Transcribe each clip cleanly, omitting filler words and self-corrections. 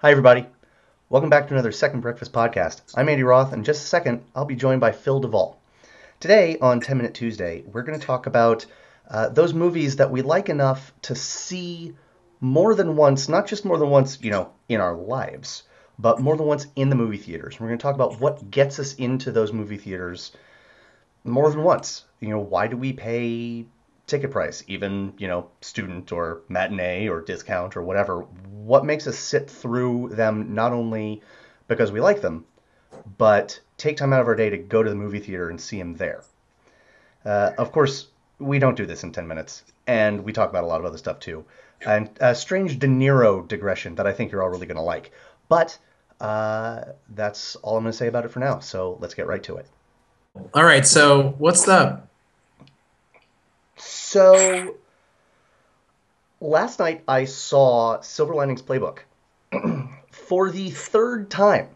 Hi, everybody. Welcome back to another Second Breakfast podcast. I'm Andy Roth, and in just a second, I'll be joined by Phil Duvall. Today, on 10 Minute Tuesday, we're going to talk about those movies that we like enough to see more than once, not just more than once, in our lives, but more than once in the movie theaters. We're going to talk about what gets us into those movie theaters more than once. Why do we pay ticket price, even, student or matinee or discount or whatever? What makes us sit through them not only because we like them, but take time out of our day to go to the movie theater and see them there? Of course, we don't do this in 10 minutes, and we talk about a lot of other stuff too. And a strange De Niro digression that I think you're all really going to like. But that's all I'm going to say about it for now, so let's get right to it. All right, so what's up? So last night I saw Silver Linings Playbook for the third time.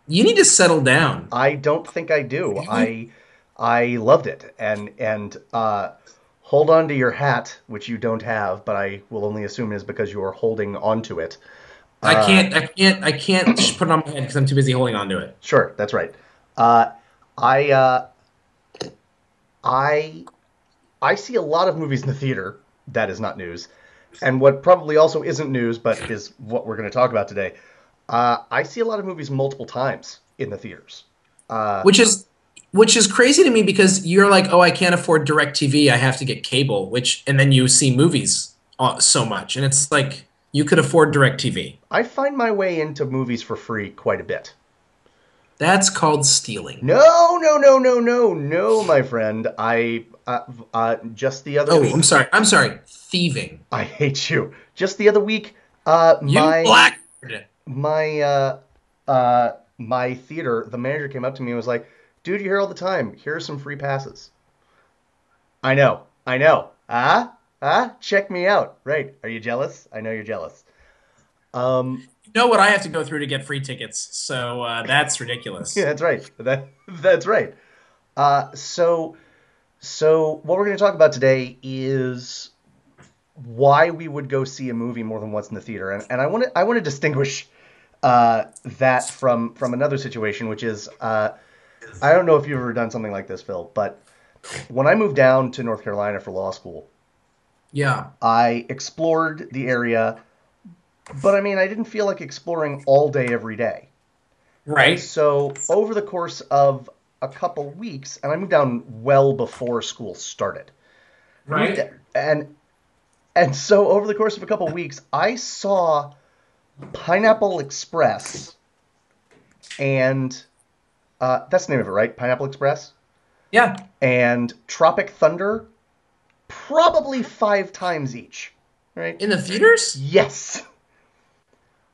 You need to settle down. I don't think I do. You need, I loved it, and hold on to your hat, which you don't have, but I will only assume is because you are holding onto it. I Uh, can't, I can't, I can't just put it on my head because I'm too busy holding on to it. sure, that's right. Uh, I uh, I I see a lot of movies in the theater. That is not news. And what probably also isn't news, but is what we're going to talk about today. I see a lot of movies multiple times in the theaters. Uh, Which is, which is crazy to me because you're like, oh, I can't afford DirecTV, I have to get cable. And then you see movies so much, and it's like you could afford DirecTV. I find my way into movies for free quite a bit. That's called stealing. No, no, no, no, no, no, my friend. Just the other Oh, week. I'm sorry, thieving. I hate you. Just the other week, You blackguard. my theater, the manager came up to me and was like, "Dude, you're here all the time. Here are some free passes." I know, I know. Check me out. Right? Are you jealous? I know you're jealous. Um, You know what I have to go through to get free tickets, so that's yeah, ridiculous. that's right. That's right. So what we're going to talk about today is why we would go see a movie more than once in the theater, and I want to distinguish that from another situation, which is I don't know if you've ever done something like this, Phil, but when I moved down to North Carolina for law school, Yeah. I explored the area, but I mean I didn't feel like exploring all day every day, and Right. so over the course of a couple weeks, and I moved down well before school started. I moved Right. and and so over the course of a couple weeks, I saw Pineapple Express and that's the name of it, right? Pineapple Express Yeah. and Tropic Thunder, probably 5 times each, right? In the theaters? Yes,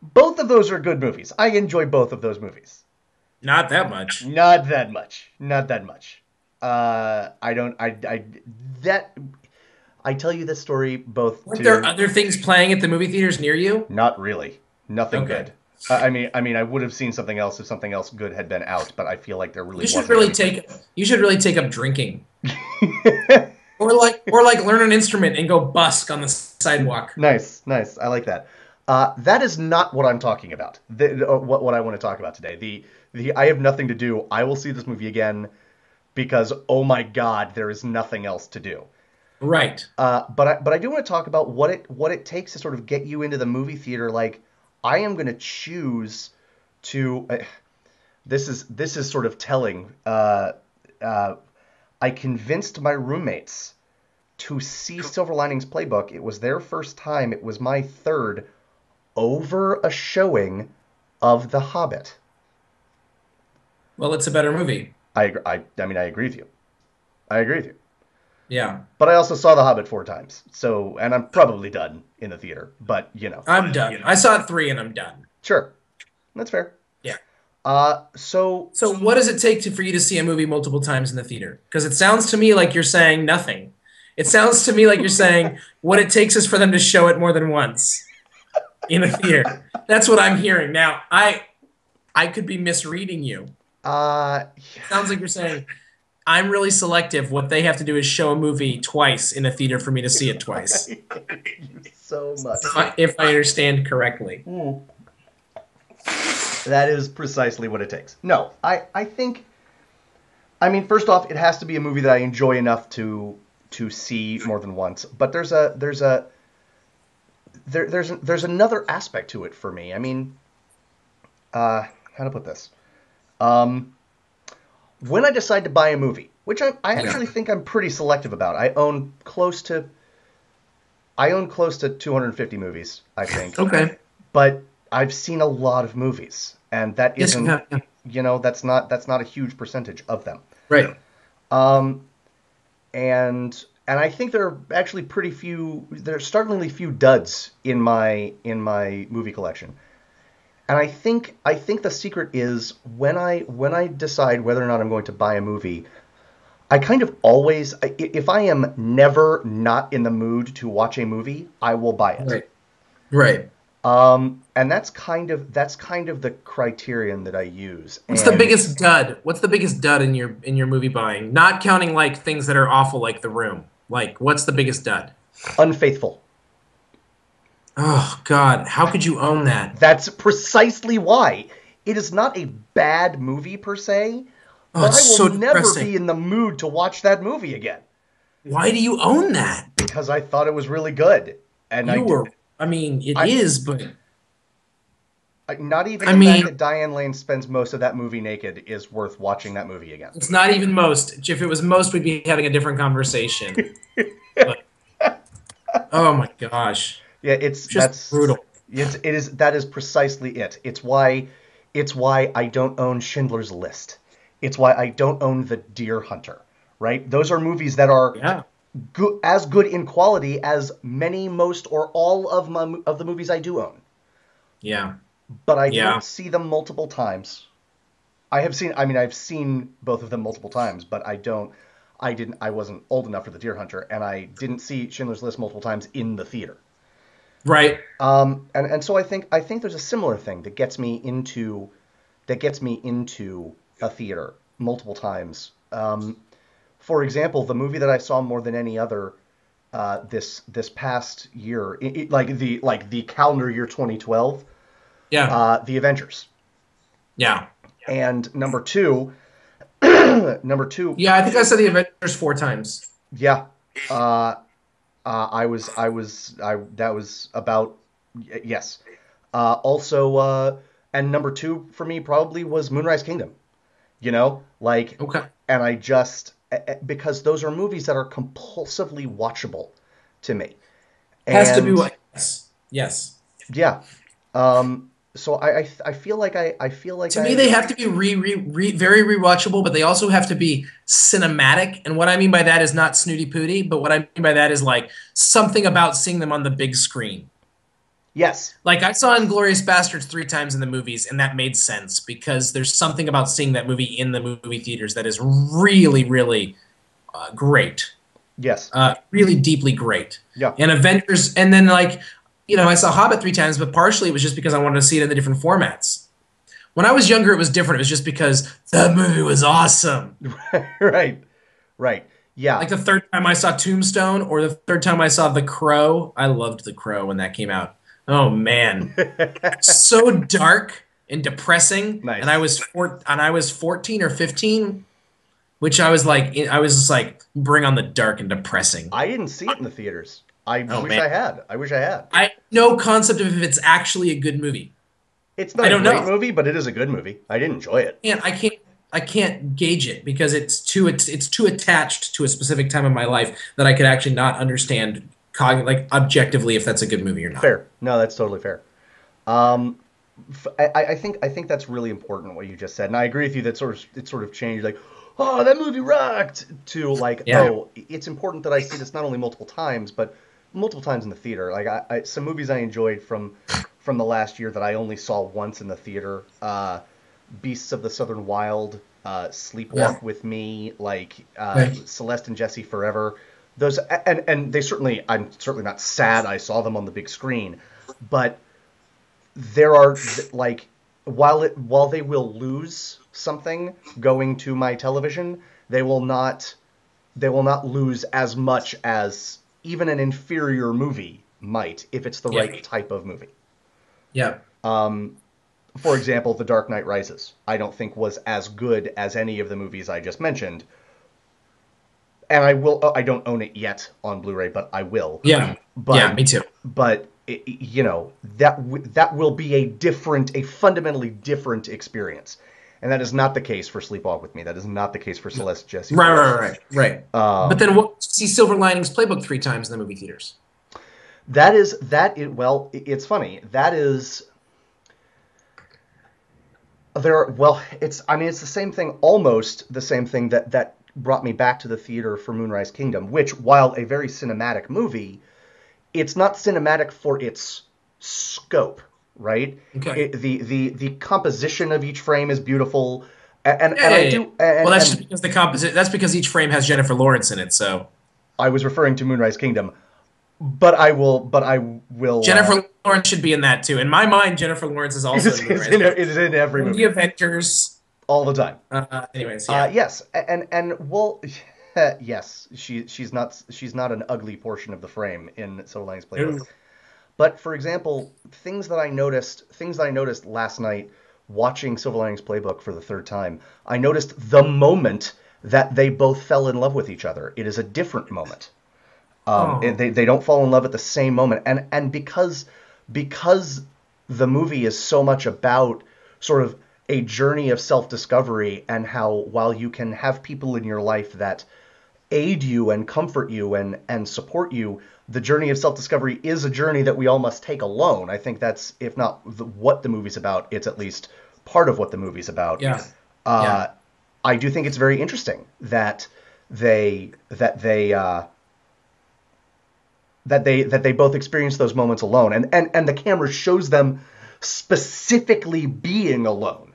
both of those are good movies. I enjoy both of those movies. Not that much. Not that much. Not that much. I don't. That I tell you this story both Weren't there to other things playing at the movie theaters near you? not really. Nothing Okay. good. I mean, I would have seen something else if something else good had been out, but I feel like there really You should wasn't really anything. take up drinking. Or like learn an instrument and go busk on the sidewalk. Nice, nice. I like that. That is not what I'm talking about. What I want to talk about today. The I have nothing to do. I will see this movie again because oh my god, there is nothing else to do. Right. But I do want to talk about what it takes to sort of get you into the movie theater. Like I am going to choose to. This is sort of telling. Uh, I convinced my roommates to see Silver Linings Playbook. It was their first time. It was my third over a showing of The Hobbit. Well, it's a better movie. I mean, I agree with you. I agree with you. Yeah. But I also saw The Hobbit 4 times. So, and I'm probably done in the theater. But I'm done. I saw it three and I'm done. sure, that's fair. Yeah. So So what does it take for you to see a movie multiple times in the theater? Because it sounds to me like you're saying nothing. It sounds to me like you're saying what it takes is for them to show it more than once in a theater. That's what I'm hearing. Now, I could be misreading you. uh, Sounds like you're saying I'm really selective. What they have to do is show a movie twice in a theater for me to see it twice. I hate you so much. If I understand correctly. That is precisely what it takes. No, I think, I mean, first off, it has to be a movie that I enjoy enough to see more than once. But there's another aspect to it for me. I mean, how to put this? When I decide to buy a movie, which I actually think I'm pretty selective about. I own close to 250 movies, I think. Okay. But I've seen a lot of movies, and that Yes, you isn't, have, yeah. you know, that's not a huge percentage of them. Right. And I think there are actually pretty few. There's startlingly few duds in my movie collection. And I think the secret is when I decide whether or not I'm going to buy a movie, I kind of always, if I am never not in the mood to watch a movie, I will buy it. Right. Right. And that's kind of the criterion that I use. What's the biggest dud? What's the biggest dud in your movie buying? Not counting like things that are awful like The Room. Like, what's the biggest dud? Unfaithful. Oh God, how could you own that? That's precisely why. It is not a bad movie per se, but I will it's so never depressing. be in the mood to watch that movie again Why do you own that? because I thought it was really good. And It is, but not even I the mean- fact that Diane Lane spends most of that movie naked is worth watching that movie again. it's not even most. If it was most, we'd be having a different conversation. But, oh my gosh, Yeah, just that's brutal. that is precisely it. It's why I don't own Schindler's List. It's why I don't own The Deer Hunter. Right? Those are movies that are Yeah. as good in quality as many, most, or all of the movies I do own. Yeah. But I Yeah. don't see them multiple times. I've seen both of them multiple times, but I wasn't old enough for The Deer Hunter, and I didn't see Schindler's List multiple times in the theater. Right. And so I think there's a similar thing that gets me into a theater multiple times. For example, the movie that I saw more than any other this past year, like the calendar year 2012, Yeah. The Avengers. Yeah. And number two, Yeah. I think I said The Avengers 4 times. yeah, that was about, yes. Also, and number two for me probably was Moonrise Kingdom. You know, like, Okay. and because those are movies that are compulsively watchable to me. Has to be And, what? Yes. Yes. yeah. So I feel like To me, they have to be very rewatchable, but they also have to be cinematic. And what I mean by that is not snooty pooty, but what I mean by that is like something about seeing them on the big screen. yes. Like I saw Inglourious Bastards 3 times in the movies, and that made sense because there's something about seeing that movie in the movie theaters that is really, really great, Yes. really deeply great. Yeah. And Avengers, and then like, I saw Hobbit 3 times, but partially it was just because I wanted to see it in the different formats. When I was younger, it was different. It was just because that movie was awesome. Right. Right. Yeah. Like the third time I saw Tombstone or the third time I saw The Crow. I loved The Crow when that came out. Oh man, so dark and depressing. Nice. And I was 14 or 15, which I was just like, bring on the dark and depressing. I didn't see it in the theaters. I wish man. I had. I wish I had. I no concept of if it's actually a good movie. It's not I a don't great know. movie, but it is a good movie. I did enjoy it. And I can't gauge it because it's too attached to a specific time of my life that I could actually not understand objectively if that's a good movie or not. Fair. No, that's totally fair. I think that's really important what you just said, and I agree with you that it sort of changed, like, oh, that movie rocked, to like, Yeah. oh, it's important that I see this not only multiple times, but multiple times in the theater. Like some movies I enjoyed from the last year that I only saw once in the theater, Beasts of the Southern Wild, Sleepwalk Yeah. with Me, like Right. Celeste and Jesse Forever. Those and they certainly, I'm certainly not sad I saw them on the big screen, but there are, like, while they will lose something going to my television, They will not lose as much as even an inferior movie might if it's the Yeah. right type of movie. Yeah. For example, The Dark Knight Rises, I don't think was as good as any of the movies I just mentioned. And I don't own it yet on Blu-ray, but I will. Yeah. But, yeah, me too. But that will be a fundamentally different experience. And that is not the case for Sleepwalk with Me. That is not the case for Celeste Jesse. Right. But then see Silver Linings Playbook 3 times in the movie theaters. Well, it's funny. It's the same thing, almost the same thing that brought me back to the theater for Moonrise Kingdom, which, while a very cinematic movie, it's not cinematic for its scope, right? Okay. The composition of each frame is beautiful, that's just because the composite. That's because each frame has Jennifer Lawrence in it. So I was referring to Moonrise Kingdom, but I will. Jennifer Lawrence should be in that too. In my mind, Jennifer Lawrence is also in Moonrise Kingdom. It is in every movie. The Avengers. All the time. Anyways, yeah. Yes, yes, she's not an ugly portion of the frame in Silver Linings Playbook. But for example, things that I noticed last night watching Silver Linings Playbook for the third time, I noticed the moment that they both fell in love with each other. It is a different moment. They don't fall in love at the same moment, and because the movie is so much about sort of a journey of self-discovery, and how while you can have people in your life that aid you and comfort you and support you, the journey of self-discovery is a journey that we all must take alone. I think that's, if not what the movie's about, it's at least part of what the movie's about. Yeah. I do think it's very interesting that they both experience those moments alone, and the camera shows them specifically being alone.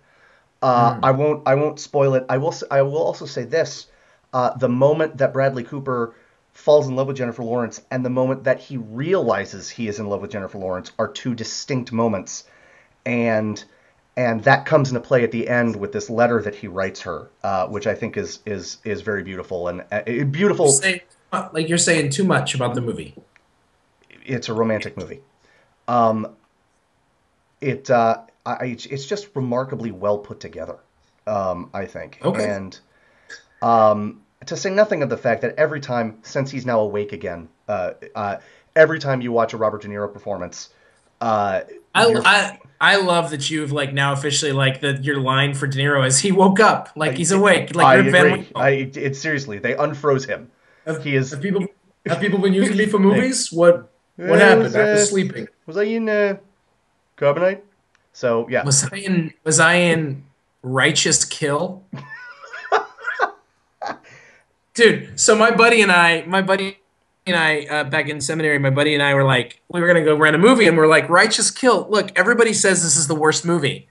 I won't spoil it. I will also say this: the moment that Bradley Cooper falls in love with Jennifer Lawrence and the moment that he realizes he is in love with Jennifer Lawrence are two distinct moments, and that comes into play at the end with this letter that he writes her, which I think is very beautiful and beautiful. You're saying too much about the movie. It's a romantic movie. It's just remarkably well put together, I think. Okay. And to say nothing of the fact that every time, since he's now awake again, every time you watch a Robert De Niro performance, I love that you've now officially your line for De Niro is he woke up, he's awake. I agree. It's seriously, they unfroze him. Have people been using me for movies? What happened? I was sleeping. Was I in Carbonite? So yeah. Was I in Righteous Kill? Dude, so my buddy and I back in seminary, my buddy and I were we were gonna go rent a movie, and we're like, Righteous Kill. Look, everybody says this is the worst movie,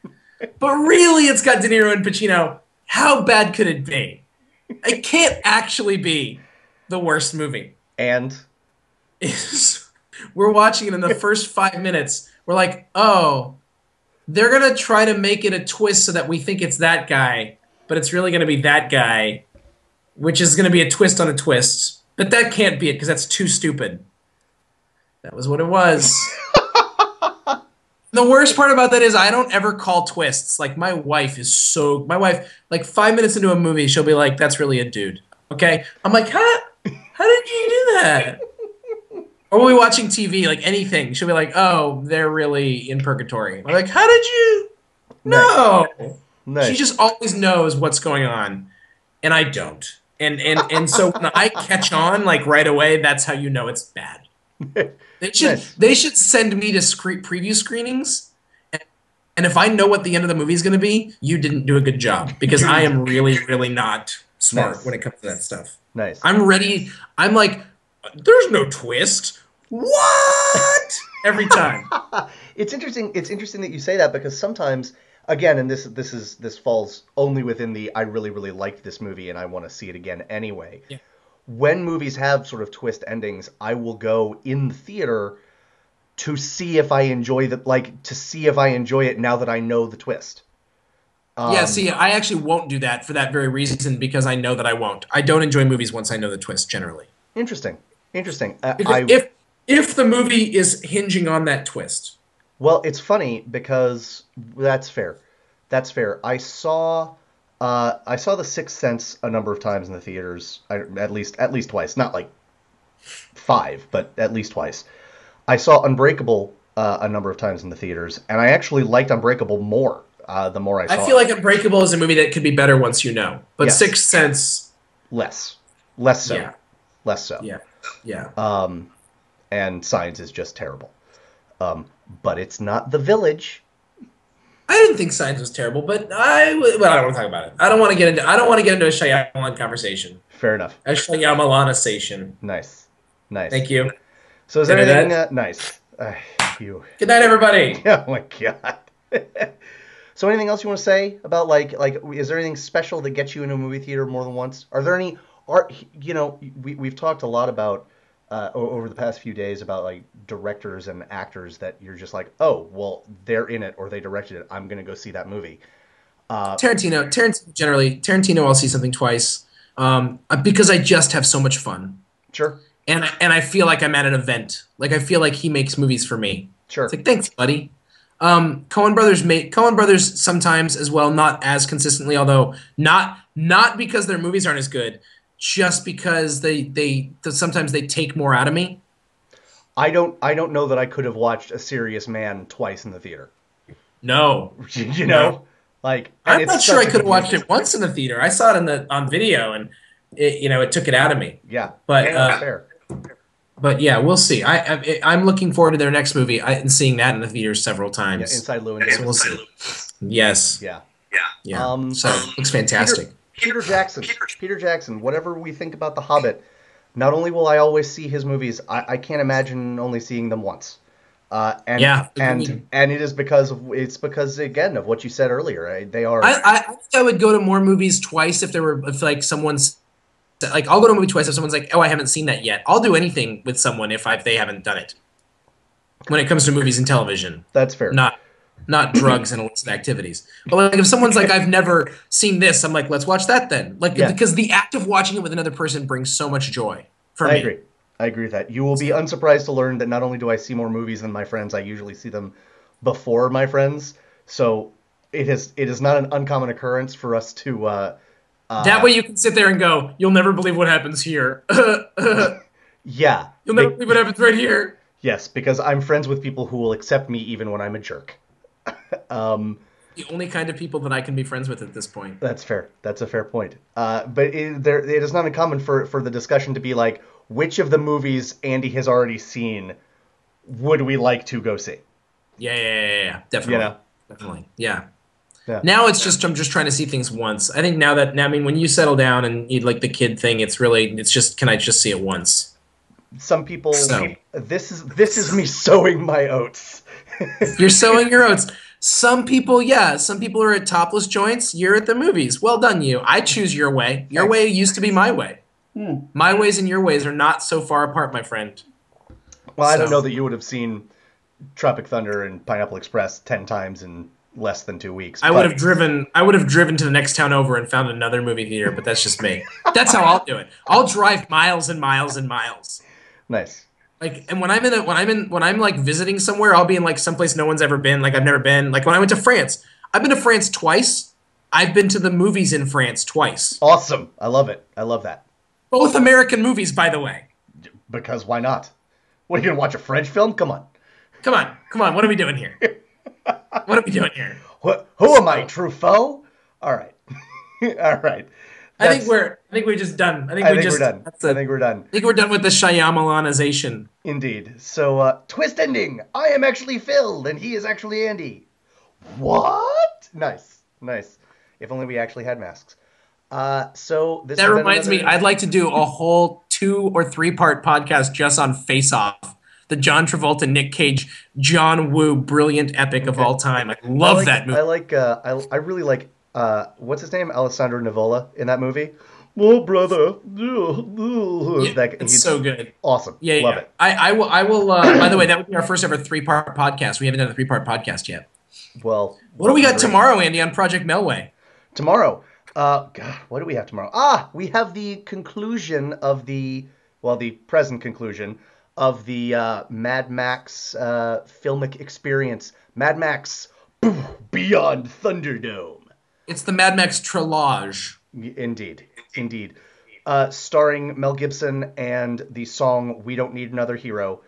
but really, it's got De Niro and Pacino. How bad could it be? It can't actually be the worst movie. And we're watching it in the first 5 minutes. We're like, oh, they're going to try to make it a twist so that we think it's that guy, but it's really going to be that guy, which is going to be a twist on a twist. But that can't be it because that's too stupid. That was what it was. The worst part about that is I don't ever call twists. My wife, 5 minutes into a movie, she'll be like, that's really a dude. Okay? I'm like, how did you do that? Or we'll be watching TV, anything. She'll be like, oh, they're really in purgatory. I'm like, how did you know? Nice. She just always knows what's going on, and I don't. And so when I catch on, right away, that's how you know it's bad. They should send me to preview screenings, and if I know what the end of the movie is going to be, you didn't do a good job, because I am really, really not smart when it comes to that stuff. Nice. I'm ready. I'm like, there's no twist. What? Every time. It's interesting that you say that, because sometimes, again, and this falls only within the I really, really liked this movie and I want to see it again anyway. Yeah. When movies have sort of twist endings, I will go in the theater to see if I enjoy it now that I know the twist. Yeah, see, I actually won't do that for that very reason because I know that I won't. I don't enjoy movies once I know the twist generally. Interesting. Interesting. Because if the movie is hinging on that twist. Well, it's funny because that's fair. That's fair. I saw The Sixth Sense a number of times in the theaters, at least twice. Not like five, but at least twice. I saw Unbreakable a number of times in the theaters, and I actually liked Unbreakable more the more I saw I feel it. like Unbreakable is a movie that could be better once you know, but Yes. Sixth Sense, Less so, yeah, less so. yeah. And Signs is just terrible. But it's not The Village. I didn't think Signs was terrible, but I don't want to talk about it. I don't want to get into a Shyamalan conversation. Fair enough. A Shyamalanization. Nice. Thank you. So is there Internet. anything nice? You. Good night, everybody. Oh my god. So anything else you want to say about like is there anything special that gets you into a movie theater more than once? Are there any we've talked a lot about over the past few days about like directors and actors that you're just like, oh, well, they're in it or they directed it. I'm gonna go see that movie. Tarantino, I'll see something twice because I just have so much fun. Sure. And I feel like I'm at an event. Like I feel like he makes movies for me. Sure. It's like, thanks, buddy. Coen Brothers sometimes as well, not as consistently, although not because their movies aren't as good, just because they sometimes they take more out of me. I don't know that I could have watched A Serious Man twice in the theater. No. You know? Like I'm not sure I could have watched it once in the theater. I saw it on video and it took it out of me. Yeah. But fair. But yeah, we'll see. I'm looking forward to their next movie and seeing that in the theaters several times. Yeah, Inside Llewyn So we'll see. Yes. Yeah. So looks fantastic. Peter Jackson. Whatever we think about The Hobbit, not only will I always see his movies, I can't imagine only seeing them once. And it is because again of what you said earlier. Right? They are. I think I would go to more movies twice if like someone's. Like I'll go to a movie twice if someone's like, "Oh, I haven't seen that yet." I'll do anything with someone if they haven't done it. When it comes to movies and television, That's fair. Not drugs and illicit activities. But like if someone's like, "I've never seen this," I'm like, "Let's watch that then." Like because the act of watching it with another person brings so much joy for me. I agree with that. You will be unsurprised to learn that not only do I see more movies than my friends, I usually see them before my friends. So it is not an uncommon occurrence for us to. That way you can sit there and go, "You'll never believe what happens here." Yeah. You'll never believe what happens right here. Yes, because I'm friends with people who will accept me even when I'm a jerk. The only kind of people that I can be friends with at this point. That's fair. That's a fair point. But it is not uncommon for the discussion to be like, which of the movies Andy has already seen would we like to go see? Yeah. Definitely. You know? Definitely. Yeah. Yeah. I'm just trying to see things once. I think now when you settle down and you like the kid thing, it's just can I just see it once? Some people this is me sowing my oats. You're sowing your oats. Some people are at topless joints. You're at the movies. Well done, you. I choose your way. Your way used to be my way. My ways and your ways are not so far apart, my friend. Well, I don't know that you would have seen Tropic Thunder and Pineapple Express 10 times in less than 2 weeks. I would have driven to the next town over and found another movie theater, but that's just me. That's how I'll do it. I'll drive miles and miles and miles. Nice. Like, and when I'm like visiting somewhere, I'll be in like someplace no one's ever been. Like I've never been. Like when I went to France, I've been to France twice. I've been to the movies in France twice. Awesome. I love it. I love that. Both American movies, by the way. Because why not? What, are you going to watch a French film? Come on. Come on. What are we doing here? What are we doing here? Who am I, Truffaut? All right. All right. I think we're just done. I think we're done. I think we're done. I think we're done with the Shyamalanization. Indeed. So, twist ending. I am actually Phil, and he is actually Andy. What? Nice. If only we actually had masks. So this. That reminds me. I'd like to do a whole 2 or 3 part podcast just on Face Off, the John Travolta, Nick Cage, John Woo, brilliant epic of all time. I love that movie. I really like. What's his name? Alessandro Nivola in that movie. Oh, brother. It's so good. Awesome. Yeah, Love it. I will. By the way, that would be our first ever 3-part podcast. We haven't done a 3-part podcast yet. Well, what do we got tomorrow, Andy, on Project Melway? Tomorrow, God, what do we have tomorrow? We have the conclusion of the present conclusion of the Mad Max filmic experience. Mad Max Beyond Thunderdome. It's the Mad Max trilogy. Indeed, indeed. Starring Mel Gibson and the song "We Don't Need Another Hero."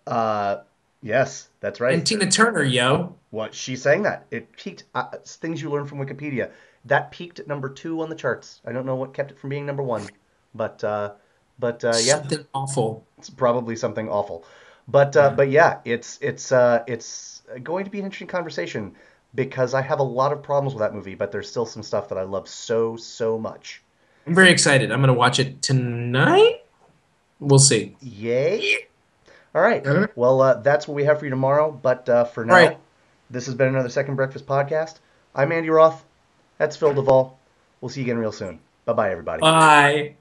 Uh, yes, that's right. And Tina Turner, yo. What she sang that it peaked. Things you learn from Wikipedia. That peaked at number 2 on the charts. I don't know what kept it from being number 1, but yeah, Something awful. it's probably something awful. But yeah, it's going to be an interesting conversation because I have a lot of problems with that movie, but there's still some stuff that I love so much. I'm very excited. I'm going to watch it tonight. We'll see. Yay! All right. All Well, that's what we have for you tomorrow. But for now, right. this has been another Second Breakfast podcast. I'm Andy Roth. That's Phil Duvall. We'll see you again real soon. Bye bye, everybody. Bye.